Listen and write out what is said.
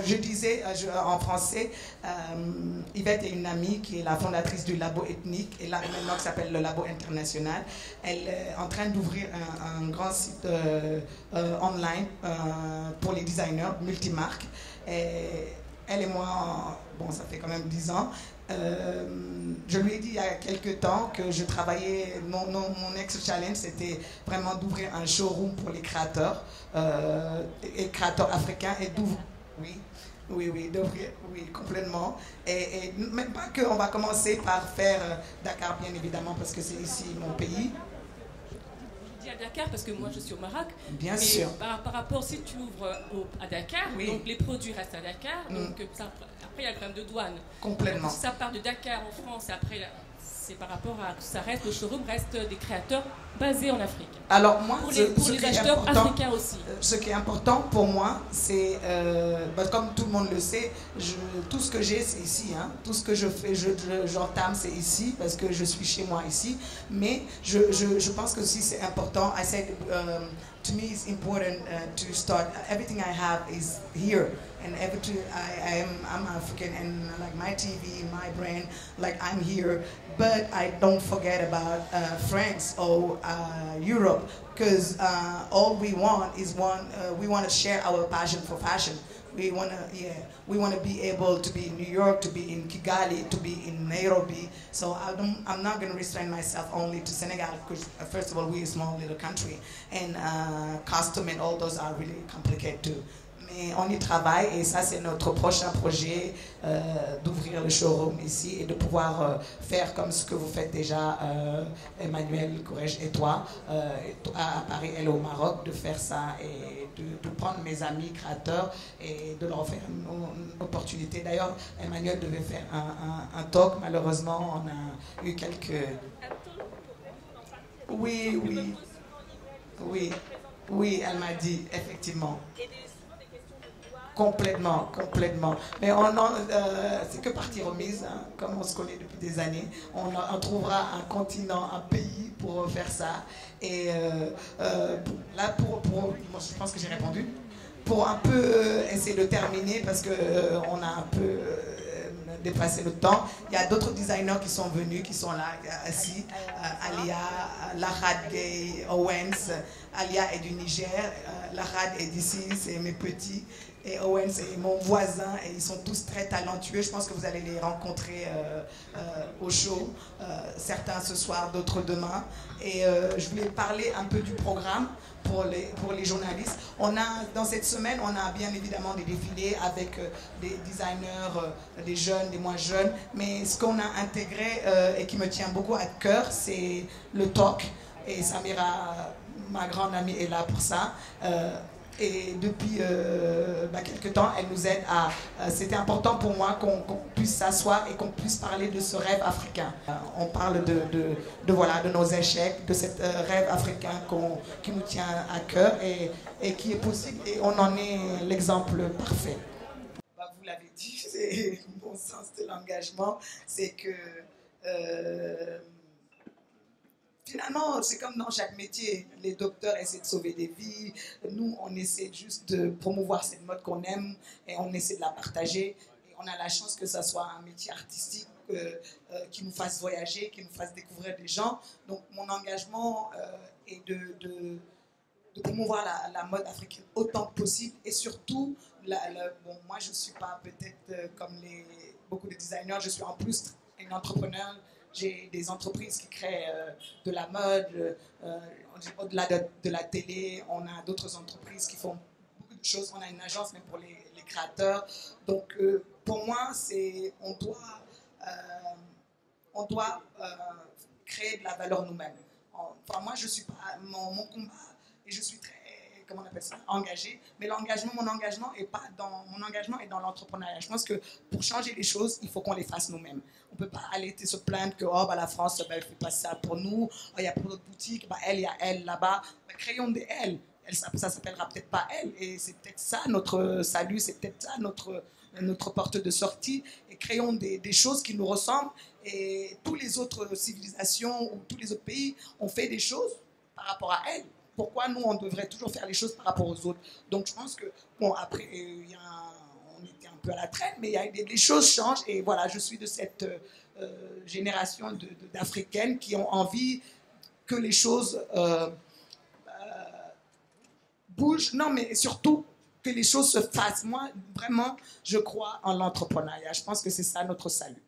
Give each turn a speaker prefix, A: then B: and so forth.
A: Je disais en français, Yvette est une amie qui est la fondatrice du labo ethnique et là maintenant qui s'appelle le Labo International. Elle est en train d'ouvrir un grand site online pour les designers multimarques. Elle et moi, bon, ça fait quand même 10 ans. Je lui ai dit il y a quelques temps que je travaillais, mon ex-challenge c'était vraiment d'ouvrir un showroom pour les créateurs et créateurs africains et d'ouvrir. Oui, d'ouvrir, oui, complètement. Et même pas qu'on va commencer par faire Dakar, bien évidemment, parce que c'est ici mon pays.
B: Je dis à Dakar parce que moi je suis au Maroc.
A: Bien sûr.
B: Par rapport, si tu ouvres à Dakar,
A: oui.
B: Donc les produits restent à Dakar, donc après il y a le problème de douane.
A: Complètement.
B: Donc, si ça part de Dakar en France, après c'est par rapport à ça reste, le showroom reste des créateurs basés en Afrique.
A: Alors moi,
B: pour les acheteurs africains aussi.
A: Ce qui est important pour moi, c'est, comme tout le monde le sait, tout ce que j'ai c'est ici. Hein. Tout ce que je fais, j'entame c'est ici parce que je suis chez moi ici. Mais je pense que aussi c'est important. I said, to me it's important to start. Everything I have is here. And I'm African and like my TV, my brand, like I'm here, but I don't forget about France or Europe, because all we want is we want to share our passion for fashion. We want to be able to be in New York, to be in Kigali, to be in Nairobi. So I'm not going to restrain myself only to Senegal, because first of all, we're a small little country, and custom and all those are really complicated too. Mais on y travaille et ça c'est notre prochain projet d'ouvrir le showroom ici et de pouvoir faire comme ce que vous faites déjà, Emmanuel, Courage et toi, à Paris et au Maroc, de faire ça et de prendre mes amis créateurs et de leur offrir une opportunité. D'ailleurs, Emmanuel devait faire un talk, malheureusement on a eu quelques... Oui, elle m'a dit, effectivement. Complètement. Mais c'est que partie remise, hein, comme on se connaît depuis des années. On trouvera un continent, un pays pour faire ça. Et là, moi, je pense que j'ai répondu. Pour un peu essayer de terminer, parce qu'on a un peu dépassé le temps. Il y a d'autres designers qui sont venus, qui sont là, assis. Alia, Lahad Gay, Owens. Alia est du Niger, Lahad est d'ici, c'est mes petits. Et Owen, c'est mon voisin, et ils sont tous très talentueux. Je pense que vous allez les rencontrer au show, certains ce soir, d'autres demain. Et je voulais parler un peu du programme pour les journalistes. Dans cette semaine, on a bien évidemment des défilés avec des designers, des jeunes, des moins jeunes. Mais ce qu'on a intégré et qui me tient beaucoup à cœur, c'est le talk. Et Samira, ma grande amie, est là pour ça. Et depuis quelques temps, elle nous aide à... C'était important pour moi qu'on puisse s'asseoir et qu'on puisse parler de ce rêve africain. On parle de nos échecs, de ce rêve africain qui nous tient à cœur et qui est possible. Et on en est l'exemple parfait. Vous l'avez dit, c'est le bon sens de l'engagement. C'est que... Finalement, c'est comme dans chaque métier. Les docteurs essaient de sauver des vies. Nous, on essaie juste de promouvoir cette mode qu'on aime et on essaie de la partager. Et on a la chance que ça soit un métier artistique qui nous fasse voyager, qui nous fasse découvrir des gens. Donc, mon engagement est de promouvoir la mode africaine autant que possible. Et surtout, moi, je ne suis pas peut-être comme beaucoup de designers. Je suis en plus une entrepreneur. J'ai des entreprises qui créent de la mode, au-delà de la télé, on a d'autres entreprises qui font beaucoup de choses. On a une agence même pour les créateurs. Donc pour moi, on doit créer de la valeur nous-mêmes. Enfin, moi, je suis pas mon combat et je suis très, comment on appelle ça, engagé. Mais mon engagement est dans l'entrepreneuriat. Je pense que pour changer les choses, il faut qu'on les fasse nous-mêmes. On ne peut pas aller se plaindre que la France ne fait pas ça pour nous. Il y a pour d'autres boutiques, il y a elle là-bas. Créons des elle. Ça s'appellera peut-être pas elle. Et c'est peut-être ça notre salut, c'est peut-être ça notre porte de sortie. Et créons des choses qui nous ressemblent. Et toutes les autres civilisations ou tous les autres pays ont fait des choses par rapport à elle. pourquoi nous, on devrait toujours faire les choses par rapport aux autres? Donc, je pense que, bon, après, on était un peu à la traîne, mais les choses changent. Et voilà, je suis de cette génération d'Africaines qui ont envie que les choses bougent. Non, mais surtout que les choses se fassent. Moi, vraiment, je crois en l'entrepreneuriat. Je pense que c'est ça notre salut.